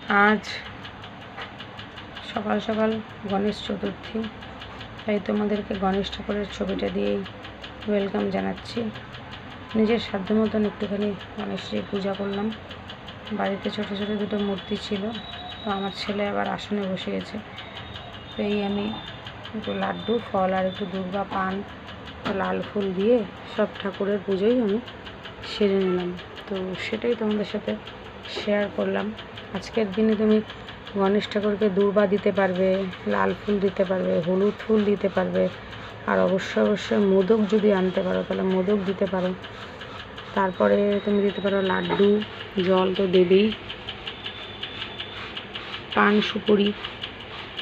আজ সকাল সকাল গণেশ চতুর্থী, তাই তোমাদেরকে গণেশ ঠাকুরের ছবিটা দিয়েই ওয়েলকাম জানাচ্ছি। নিজের সাধ্য মতন একটুখানি গণেশজির পূজা করলাম। বাড়িতে ছোটো ছোটো দুটো মূর্তি ছিল, তো আমার ছেলে আবার আসনে বসিয়েছে, তো এই আমি একটু লাড্ডু, ফল আর একটু দুর্বা, পান, লাল ফুল দিয়ে সব ঠাকুরের পুজোই আমি সেরে নিলাম। তো সেটাই তোমাদের সাথে শেয়ার করলাম। আজকের দিনে তুমি গণেশ ঠাকুরকে দুর্বা দিতে পারবে, লাল ফুল দিতে পারবে, হলুদ ফুল দিতে পারবে, আর অবশ্যই মোদক যদি আনতে পারো তাহলে মোদক দিতে পারো। তারপরে তুমি দিতে পারো লাড্ডু, জল তো দেবেই, পান সুপুরি,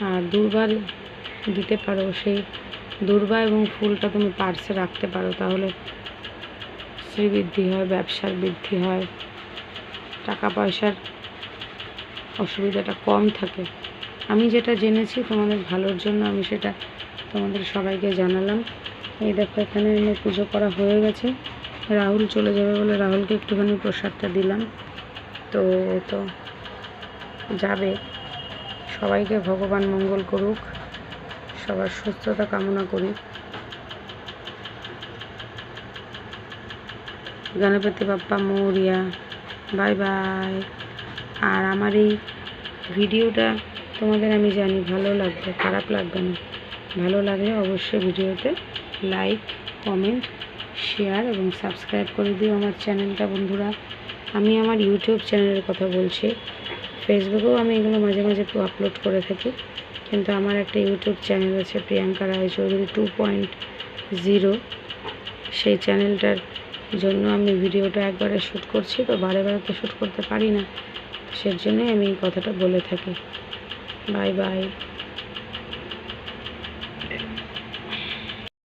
আর দুর্বার দিতে পারো। সেই দুর্বা এবং ফুলটা তুমি পার্সে রাখতে পারো, তাহলে শ্রীবৃদ্ধি হয়, ব্যবসার বৃদ্ধি হয়, টাকা পয়সার অসুবিধাটা কম থাকে। আমি যেটা জেনেছি তোমাদের ভালোর জন্য আমি সেটা তোমাদের সবাইকে জানালাম। এই দেখো এখানে আমার পুজো করা হয়ে গেছে। রাহুল চলে যাবে বলে রাহুলকে একটুখানি প্রসাদটা দিলাম। তো তো যাবে, সবাইকে ভগবান মঙ্গল করুক, সবার সুস্থতা কামনা করি। Ganpati Bappa Morya, bye bye. আর আমার এই ভিডিওটা তোমাদের আমি জানি ভালো লাগবে, খারাপ লাগবে না। ভালো লাগলে অবশ্যই ভিডিওতে লাইক, কমেন্ট, শেয়ার এবং সাবস্ক্রাইব করে দিও আমার চ্যানেলটা বন্ধুরা। আমি আমার ইউটিউব চ্যানেলের কথা বলছি, ফেসবুকেও আমি এগুলো মাঝে মাঝে আপলোড করে থাকি, কিন্তু আমার একটা ইউটিউব চ্যানেল আছে প্রিয়াঙ্কা রায়চৌধুরী 2.0। সেই চ্যানেলটার জন্য আমি ভিডিওটা একবারে শ্যুট করছি, তো বারে বারে তো শ্যুট করতে পারি না, সেজন্যই আমি এই কথাটা বলে থাকি। Bye bye.